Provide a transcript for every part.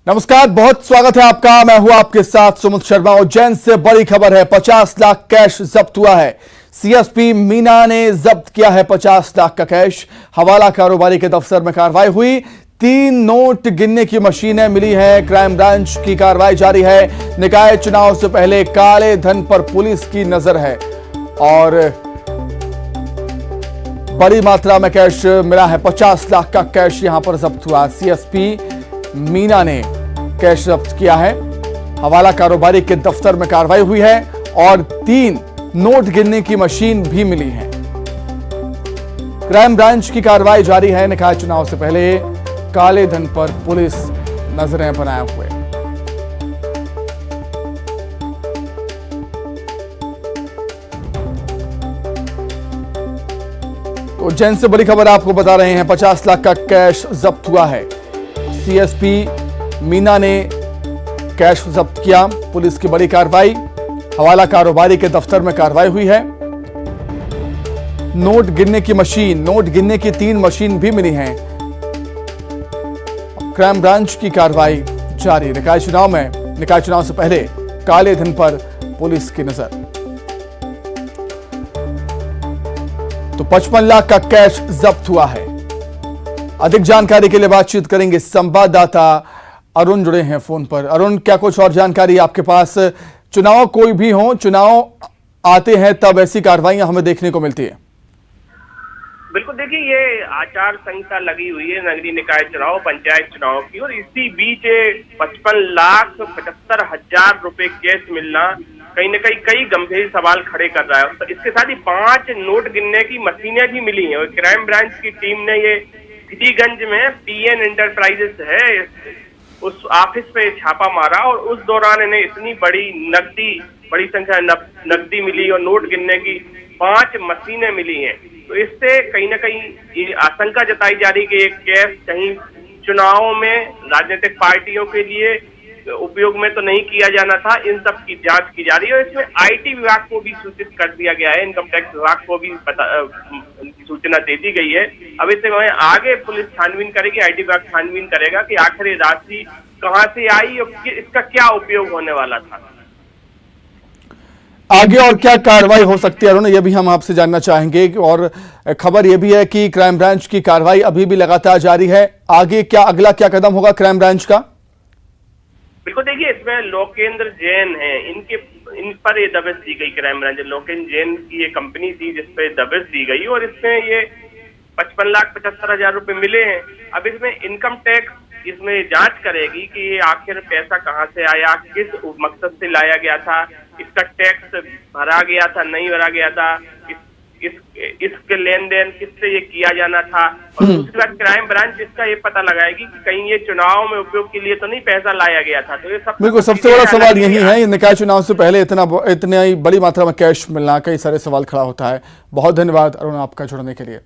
नमस्कार, बहुत स्वागत है आपका। मैं हूं आपके साथ सुमित शर्मा। उज्जैन से बड़ी खबर है, 50 लाख कैश जब्त हुआ है। सीएसपी मीना ने जब्त किया है 50 लाख का कैश। हवाला कारोबारी के दफ्तर में कार्रवाई हुई। 3 नोट गिनने की मशीनें मिली है। क्राइम ब्रांच की कार्रवाई जारी है। निकाय चुनाव से पहले काले धन पर पुलिस की नजर है और बड़ी मात्रा में कैश मिला है। 50 लाख का कैश यहां पर जब्त हुआ। सीएसपी मीना ने कैश जब्त किया है। हवाला कारोबारी के दफ्तर में कार्रवाई हुई है और 3 नोट गिनने की मशीन भी मिली है। क्राइम ब्रांच की कार्रवाई जारी है। निकाय चुनाव से पहले काले धन पर पुलिस नजरें बनाए हुए। तो उज्जैन से बड़ी खबर आपको बता रहे हैं, 50 लाख का कैश जब्त हुआ है। सीएसपी मीना ने कैश जब्त किया। पुलिस की बड़ी कार्रवाई। हवाला कारोबारी के दफ्तर में कार्रवाई हुई है। नोट गिनने की 3 मशीन भी मिली हैं। क्राइम ब्रांच की कार्रवाई जारी। निकाय चुनाव से पहले काले धन पर पुलिस की नजर। तो 55 लाख का कैश जब्त हुआ है। अधिक जानकारी के लिए बातचीत करेंगे। संवाददाता अरुण जुड़े हैं फोन पर। अरुण, क्या कुछ और जानकारी आपके पास? चुनाव कोई भी हो, चुनाव आते हैं तब ऐसी कार्रवाइयां हमें देखने को मिलती है। बिल्कुल, देखिए ये आचार संहिता लगी हुई है नगरीय निकाय चुनाव, पंचायत चुनाव की, और इसी बीच 55,75,000 रुपए कैश मिलना कहीं न कहीं कई गंभीर सवाल खड़े कर रहा है। तो इसके साथ ही 5 नोट गिनने की मशीनें भी मिली हैं और क्राइम ब्रांच की टीम ने ये सिटीगंज में पीएन एंटरप्राइजेस है उस ऑफिस पे छापा मारा और उस दौरान इन्हें इतनी बड़ी संख्या नकदी मिली और नोट गिनने की 5 मशीनें मिली हैं। तो इससे कहीं ना कहीं ये आशंका जताई जा रही कि ये कैश कहीं चुनाव में राजनीतिक पार्टियों के लिए उपयोग में तो नहीं किया जाना था। इन सब की जांच की जा रही है और इसमें आईटी विभाग को भी सूचित कर दिया गया है। इनकम टैक्स विभाग को भी सूचना दे दी गई है। अब इससे आगे पुलिस छानबीन करेगी, आईटी विभाग छानबीन करेगा कि आखिर ये राशि कहां से आई और इसका क्या उपयोग होने वाला था। आगे और क्या कार्रवाई हो सकती है अरुण, ये भी हम आपसे जानना चाहेंगे। और खबर यह भी है कि क्राइम ब्रांच की कार्रवाई अभी भी लगातार जारी है। आगे अगला क्या कदम होगा क्राइम ब्रांच का? बिल्कुल, देखिए इसमें लोकेंद्र जैन है, इन पर ये दबिश दी गई। क्राइम ब्रांच लोकेंद्र जैन की ये कंपनी थी जिसपे दबिश दी गई और इसमें ये 55,75,000 रुपए मिले हैं। अब इसमें इनकम टैक्स इसमें जांच करेगी कि ये आखिर पैसा कहां से आया, किस मकसद से लाया गया था, इसका टैक्स भरा गया था, नहीं भरा गया था, इसके लेन देन किससे ये किया जाना था। और उसके बाद क्राइम ब्रांच इसका ये पता लगाएगी कि कहीं ये चुनाव में उपयोग के लिए तो नहीं पैसा लाया गया था। तो ये सब बिल्कुल सबसे बड़ा सवाल यही है। निकाय चुनाव से पहले इतनी बड़ी मात्रा में कैश मिलना, कई सारे सवाल खड़ा होता है। बहुत धन्यवाद अरुण आपका जुड़ने के लिए।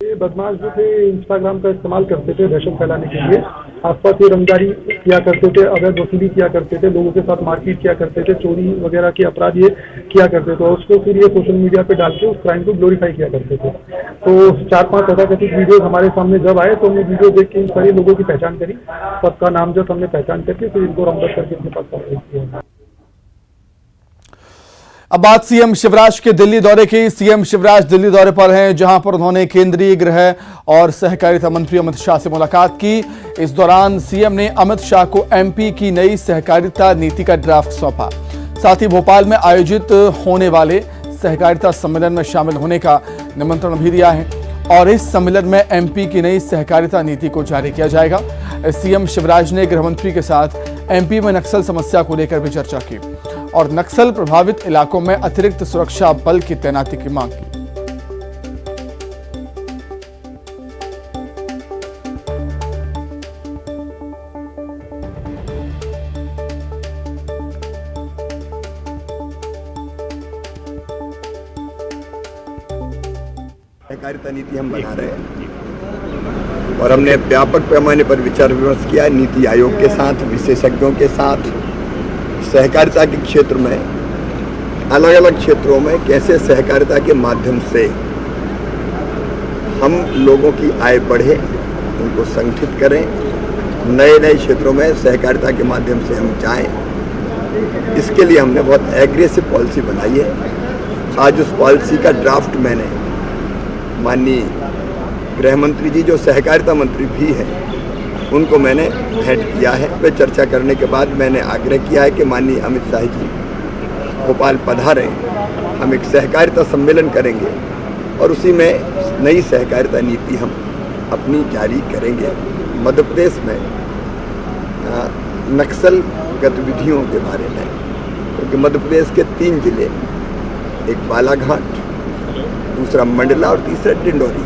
ये बदमाश जो थे इंस्टाग्राम का इस्तेमाल करते थे दहशत फैलाने के लिए। आसपास ये रंगदारी किया करते थे, अवैध वसूली किया करते थे, लोगों के साथ मारपीट किया करते थे, चोरी वगैरह के अपराध ये किया करते थे और उसको फिर ये सोशल मीडिया पे डाल के उस क्राइम को ग्लोरीफाई किया करते थे। तो 4-5 तथाकथित वीडियो हमारे सामने जब आए तो हमने वीडियो देख के इन सारे लोगों की पहचान करी। सबका नाम जो हमने पहचान करके फिर इनको राउंड अप करके अपने पास कार्रवाई किया। अब बात सीएम शिवराज के दिल्ली दौरे की। सीएम शिवराज दिल्ली दौरे पर हैं, जहां पर उन्होंने केंद्रीय गृह और सहकारिता मंत्री अमित शाह से मुलाकात की। इस दौरान सीएम ने अमित शाह को एमपी की नई सहकारिता नीति का ड्राफ्ट सौंपा। साथ ही भोपाल में आयोजित होने वाले सहकारिता सम्मेलन में शामिल होने का निमंत्रण भी दिया है और इस सम्मेलन में एमपी की नई सहकारिता नीति को जारी किया जाएगा। सीएम शिवराज ने गृहमंत्री के साथ एमपी में नक्सल समस्या को लेकर भी चर्चा की और नक्सल प्रभावित इलाकों में अतिरिक्त सुरक्षा बल की तैनाती की मांग की। सहकारिता नीति हम बना रहे हैं और हमने व्यापक पैमाने पर विचार विमर्श किया नीति आयोग के साथ, विशेषज्ञों के साथ। सहकारिता के क्षेत्र में अलग अलग क्षेत्रों में कैसे सहकारिता के माध्यम से हम लोगों की आय बढ़े, उनको संगठित करें नए नए क्षेत्रों में सहकारिता के माध्यम से हम जाएं, इसके लिए हमने बहुत एग्रेसिव पॉलिसी बनाई है। आज उस पॉलिसी का ड्राफ्ट मैंने माननीय गृह मंत्री जी जो सहकारिता मंत्री भी हैं उनको मैंने भेंट किया है। वे चर्चा करने के बाद मैंने आग्रह किया है कि माननीय अमित शाह जी भोपाल पधारें, हम एक सहकारिता सम्मेलन करेंगे और उसी में नई सहकारिता नीति हम अपनी जारी करेंगे। मध्य प्रदेश में नक्सल गतिविधियों के बारे में, क्योंकि मध्य प्रदेश के 3 जिले, एक बालाघाट, दूसरा मंडला और तीसरा डिंडोरी,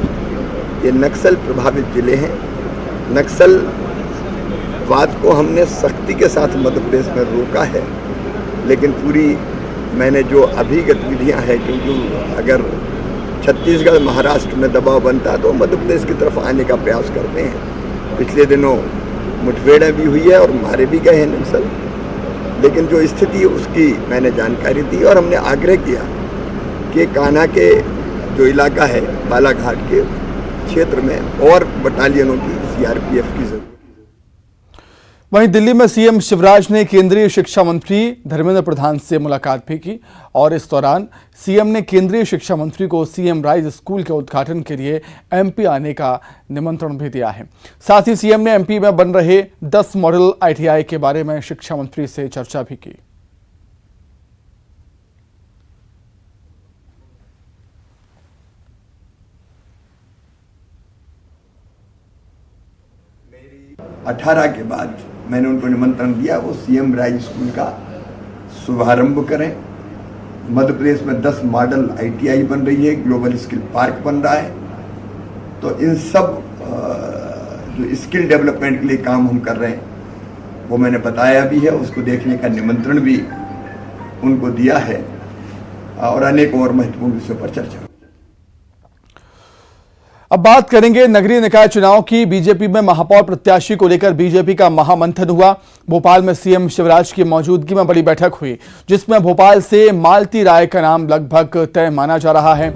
ये नक्सल प्रभावित जिले हैं। नक्सलवाद को हमने सख्ती के साथ मध्य प्रदेश में रोका है, लेकिन पूरी मैंने जो अभी गतिविधियाँ हैं, क्योंकि अगर छत्तीसगढ़ महाराष्ट्र में दबाव बनता है तो मध्य प्रदेश की तरफ आने का प्रयास करते हैं। पिछले दिनों मुठभेड़ें भी हुई है और मारे भी गए हैं नक्सल, लेकिन जो स्थिति उसकी मैंने जानकारी दी और हमने आग्रह किया कि कान्हा के जो इलाका है बालाघाट के क्षेत्र में और बटालियनों की सीआरपीएफ की जरूरत। वहीं दिल्ली में सीएम शिवराज ने केंद्रीय शिक्षा मंत्री धर्मेंद्र प्रधान से मुलाकात भी की और इस दौरान सीएम ने केंद्रीय शिक्षा मंत्री को सीएम राइज स्कूल के उद्घाटन के लिए एमपी आने का निमंत्रण भी दिया है। साथ ही सीएम ने एमपी में बन रहे 10 मॉडल आईटीआई के बारे में शिक्षा मंत्री से चर्चा भी की। मेरी 18 के बाद मैंने उनको निमंत्रण दिया वो सीएम राइज स्कूल का शुभारंभ करें। मध्य प्रदेश में 10 मॉडल आईटीआई बन रही है, ग्लोबल स्किल पार्क बन रहा है। तो इन सब जो स्किल डेवलपमेंट के लिए काम हम कर रहे हैं वो मैंने बताया भी है, उसको देखने का निमंत्रण भी उनको दिया है और अनेक और महत्वपूर्ण विषयों पर चर्चा। अब बात करेंगे नगरीय निकाय चुनाव की। बीजेपी में महापौर प्रत्याशी को लेकर बीजेपी का महामंथन हुआ। भोपाल में सीएम शिवराज की मौजूदगी में बड़ी बैठक हुई, जिसमें भोपाल से मालती राय का नाम लगभग तय माना जा रहा है,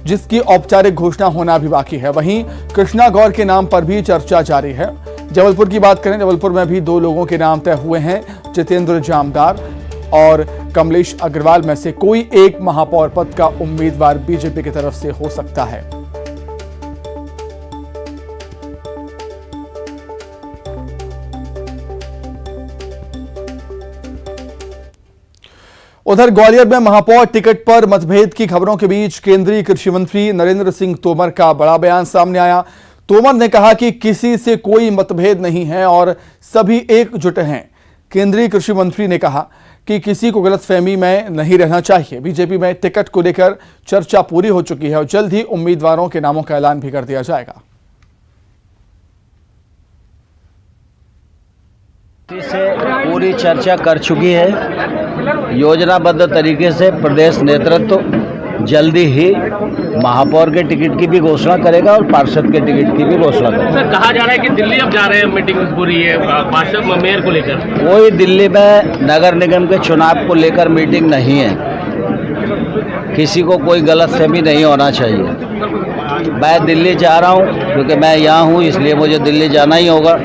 जिसकी औपचारिक घोषणा होना भी बाकी है। वहीं कृष्णा गौर के नाम पर भी चर्चा जारी है। जबलपुर की बात करें, जबलपुर में भी 2 लोगों के नाम तय हुए हैं, जितेंद्र जामदार और कमलेश अग्रवाल में से कोई एक महापौर पद का उम्मीदवार बीजेपी की तरफ से हो सकता है। उधर ग्वालियर में महापौर टिकट पर मतभेद की खबरों के बीच केंद्रीय कृषि मंत्री नरेंद्र सिंह तोमर का बड़ा बयान सामने आया। तोमर ने कहा कि किसी से कोई मतभेद नहीं है और सभी एकजुट हैं। केंद्रीय कृषि मंत्री ने कहा कि किसी को गलतफहमी में नहीं रहना चाहिए। बीजेपी में टिकट को लेकर चर्चा पूरी हो चुकी है और जल्द ही उम्मीदवारों के नामों का ऐलान भी कर दिया जाएगा। से पूरी चर्चा कर चुकी है। योजनाबद्ध तरीके से प्रदेश नेतृत्व जल्दी ही महापौर के टिकट की भी घोषणा करेगा और पार्षद के टिकट की भी घोषणा करेगा। सर, कहा जा रहा है कि दिल्ली अब जा रहे हैं, मीटिंग पूरी है पार्षद मेयर को लेकर। कोई दिल्ली में नगर निगम के चुनाव को लेकर मीटिंग नहीं है। किसी को कोई गलतफहमी नहीं होना चाहिए। मैं दिल्ली जा रहा हूँ क्योंकि मैं यहाँ हूँ, इसलिए मुझे दिल्ली जाना ही होगा।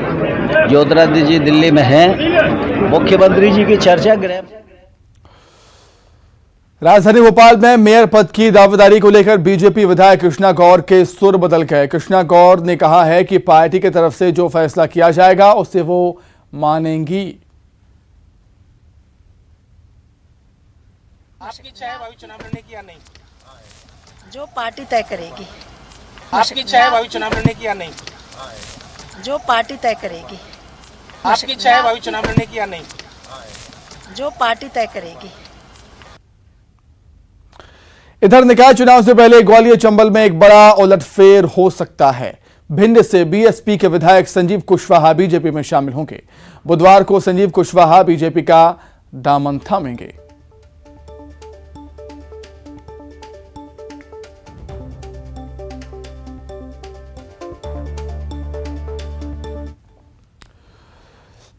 ज्योतिरादित्य जी दिल्ली में हैं। मुख्यमंत्री जी की चर्चा गृह। राजधानी भोपाल में मेयर पद की दावेदारी को लेकर बीजेपी विधायक कृष्णा गौर के सुर बदल गए। कृष्णा गौर ने कहा है कि पार्टी की तरफ से जो फैसला किया जाएगा उसे वो मानेंगी। आपकी इच्छा है भावी चुनाव लड़ने की या नहीं? जो पार्टी तय करेगी। आपकी इच्छा है भावी चुनाव लड़ने की या नहीं? जो पार्टी तय करेगी। आपकी इच्छा है भावी चुनाव लड़ने की या नहीं? जो पार्टी तय करेगी। इधर निकाय चुनाव से पहले ग्वालियर चंबल में एक बड़ा उलटफेर हो सकता है। भिंड से बीएसपी के विधायक संजीव कुशवाहा बीजेपी में शामिल होंगे। बुधवार को संजीव कुशवाहा बीजेपी का दामन थामेंगे।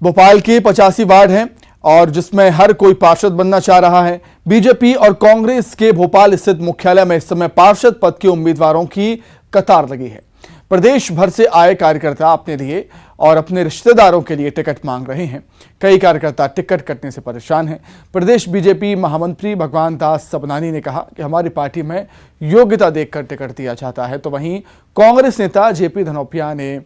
भोपाल की 85 वार्ड हैं और जिसमें हर कोई पार्षद बनना चाह रहा है। बीजेपी और कांग्रेस के भोपाल स्थित मुख्यालय में इस समय पार्षद पद के उम्मीदवारों की कतार लगी है। प्रदेश भर से आए कार्यकर्ता अपने लिए और अपने रिश्तेदारों के लिए टिकट मांग रहे हैं। कई कार्यकर्ता टिकट कटने से परेशान हैं। प्रदेश बीजेपी महामंत्री भगवान दास सबनानी ने कहा कि हमारी पार्टी में योग्यता देखकर टिकट दिया जाता है, तो वहीं कांग्रेस नेता जेपी धनौपिया ने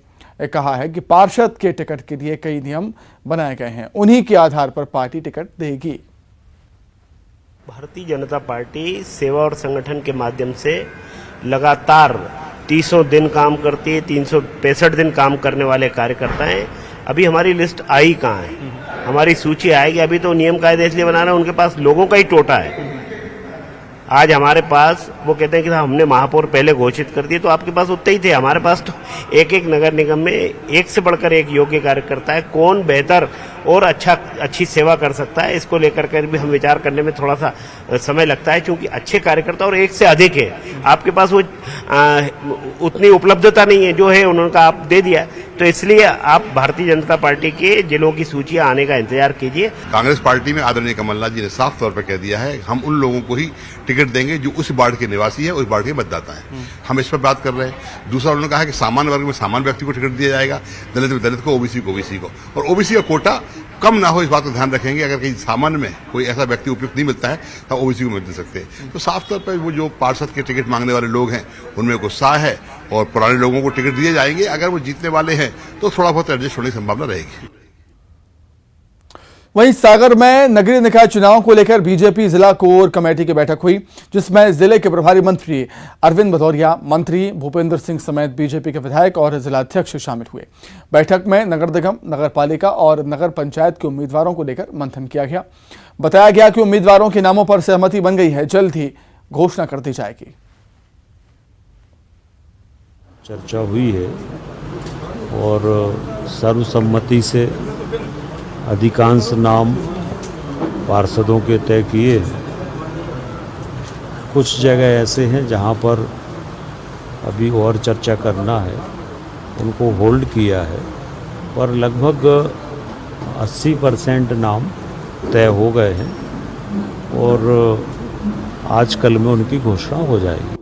कहा है कि पार्षद के टिकट के लिए कई नियम बनाए गए हैं, उन्हीं के आधार पर पार्टी टिकट देगी। भारतीय जनता पार्टी सेवा और संगठन के माध्यम से लगातार 300 दिन काम करती है, 365 दिन काम करने वाले कार्यकर्ता हैं। अभी हमारी लिस्ट आई कहाँ है, हमारी सूची आएगी। अभी तो नियम कायदे इसलिए बना रहे हैं, उनके पास लोगों का ही टोटा है। आज हमारे पास वो कहते हैं कि हमने महापौर पहले घोषित कर दिए, तो आपके पास उतने ही थे। हमारे पास तो एक एक नगर निगम में एक से बढ़कर एक योग्य कार्यकर्ता है। कौन बेहतर और अच्छी सेवा कर सकता है, इसको लेकर कर भी हम विचार करने में थोड़ा सा समय लगता है, क्योंकि अच्छे कार्यकर्ता और एक से अधिक है। आपके पास वो उतनी उपलब्धता नहीं है, जो है उन्होंने आप दे दिया। तो इसलिए आप भारतीय जनता पार्टी के जिलों की सूची आने का इंतजार कीजिए। कांग्रेस पार्टी में आदरणीय कमलनाथ जी ने साफ तौर पर कह दिया है, हम उन लोगों को ही टिकट देंगे जो उस वार्ड के निवासी है, उस वार्ड के मतदाता है। हम इस पर बात कर रहे हैं। दूसरा उन्होंने कहा कि सामान्य वर्ग में सामान्य व्यक्ति को टिकट दिया जाएगा, दलित में दलित को, ओबीसी को ओबीसी को, और ओबीसी का कोटा कम ना हो, इस बात का ध्यान रखेंगे। अगर कहीं सामान्य में कोई ऐसा व्यक्ति उपयुक्त नहीं मिलता है तो ओबीसी को मिल सकते हैं। तो साफ तौर पर वो जो पार्षद के टिकट मांगने वाले लोग हैं उनमें गुस्सा है, और पुराने लोगों को टिकट दिए जाएंगे। अगर वो जीतने वाले हैं तो थोड़ा बहुत एडजस्ट होने की संभावना रहेगी। वहीं सागर में नगरीय निकाय चुनाव को लेकर बीजेपी जिला कोर कमेटी की बैठक हुई, जिसमें जिले के प्रभारी मंत्री अरविंद भदौरिया, मंत्री भूपेंद्र सिंह समेत बीजेपी के विधायक और जिलाध्यक्ष शामिल हुए। बैठक में नगर निगम, नगर पालिका और नगर पंचायत के उम्मीदवारों को लेकर मंथन किया गया। बताया गया कि उम्मीदवारों के नामों पर सहमति बन गई है, जल्द ही घोषणा कर दी जाएगी। चर्चा हुई है और सर्वसम्मति से अधिकांश नाम पार्षदों के तय किए। कुछ जगह ऐसे हैं जहां पर अभी और चर्चा करना है, उनको होल्ड किया है, पर लगभग 80% नाम तय हो गए हैं और आज कल में उनकी घोषणा हो जाएगी।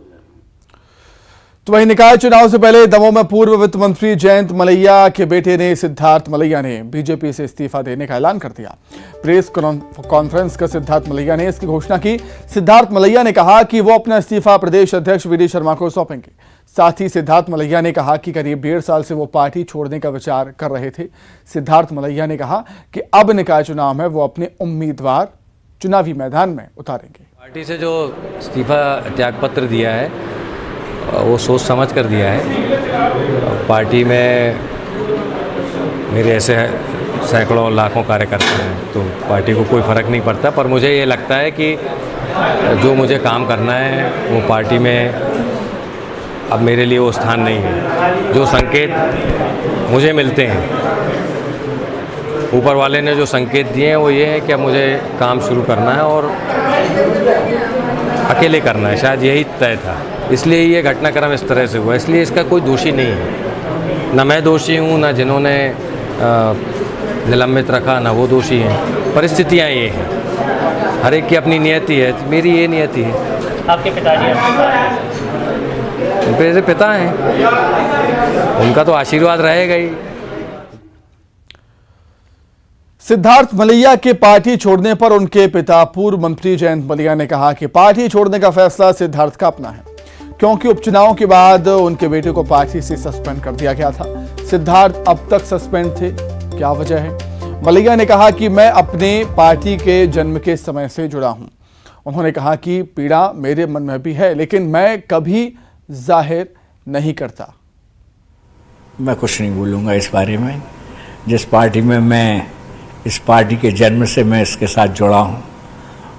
तो वहीं निकाय चुनाव से पहले दमोह में पूर्व वित्त मंत्री जयंत मलैया के बेटे ने सिद्धार्थ मलैया ने बीजेपी से इस्तीफा देने का ऐलान कर दिया। प्रेस कॉन्फ्रेंस कर सिद्धार्थ मलैया ने इसकी घोषणा की। सिद्धार्थ मलैया ने कहा कि वो अपना इस्तीफा प्रदेश अध्यक्ष वीडी शर्मा को सौंपेंगे। साथ ही सिद्धार्थ मलैया ने कहा कि करीब 1.5 साल से वो पार्टी छोड़ने का विचार कर रहे थे। सिद्धार्थ मलैया ने कहा कि अब निकाय चुनाव में वो अपने उम्मीदवार चुनावी मैदान में उतारेंगे। पार्टी से जो इस्तीफा त्यागपत्र दिया है वो सोच समझ कर दिया है। पार्टी में मेरे ऐसे सैकड़ों लाखों कार्यकर्ता हैं, तो पार्टी को कोई फ़र्क नहीं पड़ता, पर मुझे ये लगता है कि जो मुझे काम करना है वो पार्टी में अब मेरे लिए वो स्थान नहीं है। जो संकेत मुझे मिलते हैं, ऊपर वाले ने जो संकेत दिए हैं वो ये है कि अब मुझे काम शुरू करना है और अकेले करना है। शायद यही तय था, इसलिए ये घटनाक्रम इस तरह से हुआ। इसलिए इसका कोई दोषी नहीं है, ना मैं दोषी हूँ, ना जिन्होंने निलंबित रखा ना वो दोषी हैं। परिस्थितियाँ ये हैं, हर एक की अपनी नियति है, मेरी ये नियति है। आपके पिताजी मेरे पिता हैं, उनका तो आशीर्वाद रहेगा ही। सिद्धार्थ मलैया के पार्टी छोड़ने पर उनके पिता पूर्व मंत्री जयंत मलैया ने कहा कि पार्टी छोड़ने का फैसला सिद्धार्थ का अपना है, क्योंकि उपचुनाव के बाद उनके बेटे को पार्टी से सस्पेंड कर दिया गया था। सिद्धार्थ अब तक सस्पेंड थे, क्या वजह है? मलैया ने कहा कि मैं अपने पार्टी के जन्म के समय से जुड़ा हूं। उन्होंने कहा कि पीड़ा मेरे मन में भी है, लेकिन मैं कभी जाहिर नहीं करता। मैं कुछ नहीं बोलूँगा इस बारे में। जिस पार्टी में मैं, इस पार्टी के जन्म से मैं इसके साथ जुड़ा हूँ,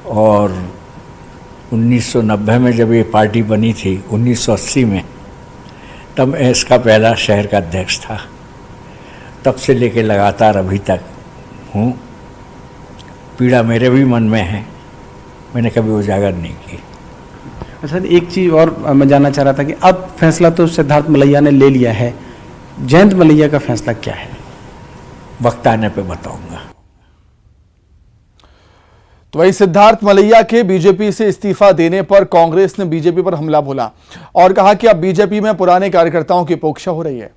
और 1990 में जब ये पार्टी बनी थी, 1980 में, तब मैं इसका पहला शहर का अध्यक्ष था। तब से लेकर लगातार अभी तक हूँ। पीड़ा मेरे भी मन में है, मैंने कभी उजागर नहीं की। सर, एक चीज़ और मैं जानना चाह रहा था कि अब फैसला तो सिद्धार्थ मलैया ने ले लिया है, जयंत मलैया का फैसला क्या है? वक्त आने पे बताऊंगा। तो वही सिद्धार्थ मलैया के बीजेपी से इस्तीफा देने पर कांग्रेस ने बीजेपी पर हमला बोला और कहा कि अब बीजेपी में पुराने कार्यकर्ताओं की उपेक्षा हो रही है।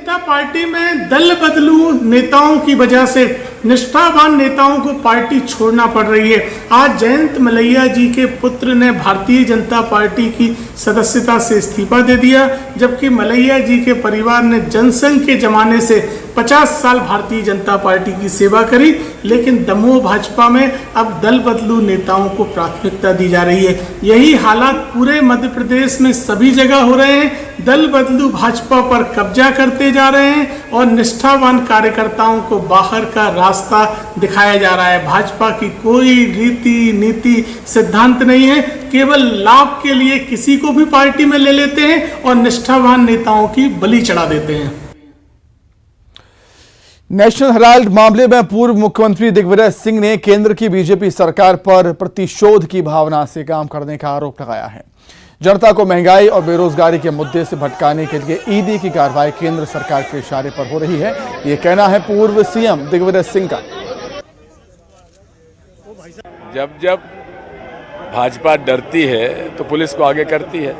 जनता पार्टी में दल बदलू नेताओं की वजह से निष्ठावान नेताओं को पार्टी छोड़ना पड़ रही है। आज जयंत मलैया जी के पुत्र ने भारतीय जनता पार्टी की सदस्यता से इस्तीफा दे दिया, जबकि मलैया जी के परिवार ने जनसंघ के जमाने से 50 साल भारतीय जनता पार्टी की सेवा करी, लेकिन दमोह भाजपा में अब दल बदलू नेताओं को प्राथमिकता दी जा रही है। यही हालात पूरे मध्य प्रदेश में सभी जगह हो रहे हैं। दल बदलू भाजपा पर कब्जा करते जा रहे हैं और निष्ठावान कार्यकर्ताओं को बाहर का रास्ता दिखाया जा रहा है। भाजपा की कोई रीति नीति सिद्धांत नहीं है, केवल लाभ के लिए किसी को भी पार्टी में ले लेते हैं और निष्ठावान नेताओं की बलि चढ़ा देते हैं। नेशनल हेराल्ड मामले में पूर्व मुख्यमंत्री दिग्विजय सिंह ने केंद्र की बीजेपी सरकार पर प्रतिशोध की भावना से काम करने का आरोप लगाया है। जनता को महंगाई और बेरोजगारी के मुद्दे से भटकाने के लिए ईडी की कार्रवाई केंद्र सरकार के इशारे पर हो रही है, ये कहना है पूर्व सीएम दिग्विजय सिंह का। जब जब भाजपा डरती है तो पुलिस को आगे करती है,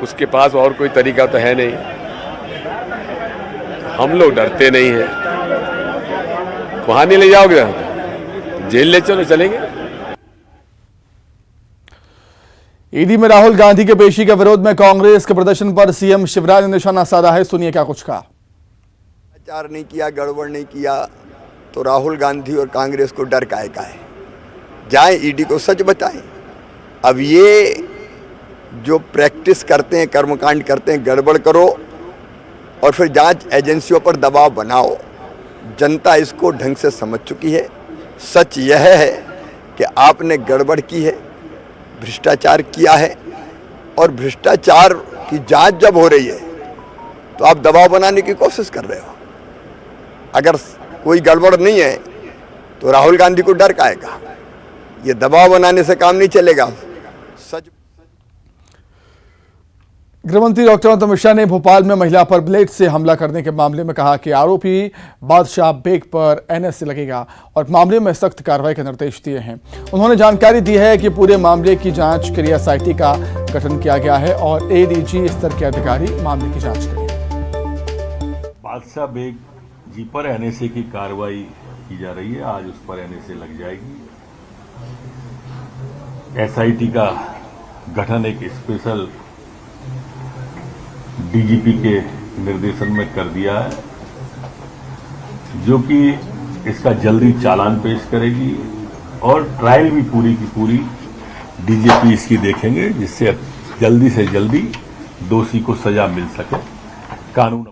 उसके पास और कोई तरीका तो है नहीं। हम लोग डरते नहीं हैं। वहां नहीं ले जाओगे, जेल ले चलो, चलेंगे। ईडी में राहुल गांधी के पेशी के विरोध में कांग्रेस के प्रदर्शन पर सीएम शिवराज ने निशाना साधा है। सुनिए क्या कुछ कहा। प्रचार नहीं किया, गड़बड़ नहीं किया तो राहुल गांधी और कांग्रेस को डर काहे का है? जाएं ईडी को सच बताएं। अब ये जो प्रैक्टिस करते हैं, कर्मकांड करते हैं, गड़बड़ करो और फिर जांच एजेंसियों पर दबाव बनाओ। जनता इसको ढंग से समझ चुकी है। सच यह है कि आपने गड़बड़ की है, भ्रष्टाचार किया है, और भ्रष्टाचार की जांच जब हो रही है तो आप दबाव बनाने की कोशिश कर रहे हो। अगर कोई गड़बड़ नहीं है तो राहुल गांधी को डर काहेगा? ये दबाव बनाने से काम नहीं चलेगा। सच गृहमंत्री डॉक्टर अमित शाह ने भोपाल में महिला पर ब्लेड से हमला करने के मामले में कहा कि आरोपी बादशाह बेग पर एनएसए लगेगा और मामले में सख्त कार्रवाई के निर्देश दिए हैं। उन्होंने जानकारी दी है कि पूरे मामले की जांच के लिए एसआईटी का गठन किया गया है और एडीजी स्तर के अधिकारी मामले की जांच करेंगे। बादशाह बेग जी पर एनएसए की कार्रवाई की जा रही है। आज उस पर एनएसए लग जाएगी। एसआईटी का गठन एक स्पेशल डीजीपी के निर्देशन में कर दिया है, जो कि इसका जल्दी चालान पेश करेगी और ट्रायल भी पूरी की पूरी डीजीपी इसकी देखेंगे, जिससे जल्दी से जल्दी दोषी को सजा मिल सके। कानून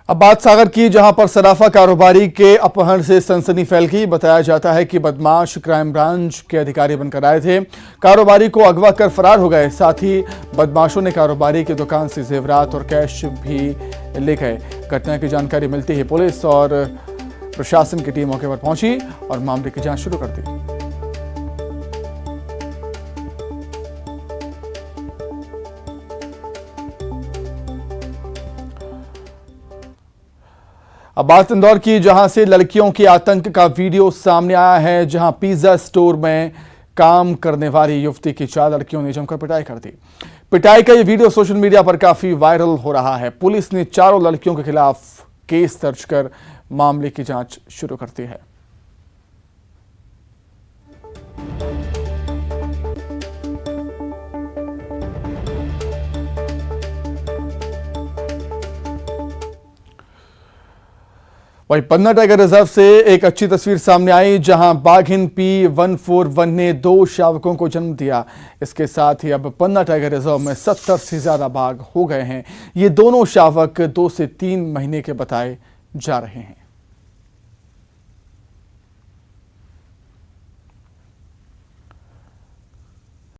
अब बात सागर की, जहां पर सराफा कारोबारी के अपहरण से सनसनी फैल गई। बताया जाता है कि बदमाश क्राइम ब्रांच के अधिकारी बनकर आए थे, कारोबारी को अगवा कर फरार हो गए। साथ ही बदमाशों ने कारोबारी की दुकान से जेवरात और कैश भी ले गए। घटना की जानकारी मिलती ही पुलिस और प्रशासन की टीम मौके पर पहुंची और मामले की जांच शुरू कर दी। अब बात इंदौर की, जहां से लड़कियों के आतंक का वीडियो सामने आया है, जहां पिज्जा स्टोर में काम करने वाली युवती की 4 लड़कियों ने जमकर पिटाई कर दी। पिटाई का यह वीडियो सोशल मीडिया पर काफी वायरल हो रहा है। पुलिस ने चारों लड़कियों के खिलाफ केस दर्ज कर मामले की जांच शुरू कर दी है। वहीं पन्ना टाइगर रिजर्व से एक अच्छी तस्वीर सामने आई, जहां बाघिन P141 ने 2 शावकों को जन्म दिया। इसके साथ ही अब पन्ना टाइगर रिजर्व में 70 से ज्यादा बाघ हो गए हैं। ये दोनों शावक 2 से 3 महीने के बताए जा रहे हैं।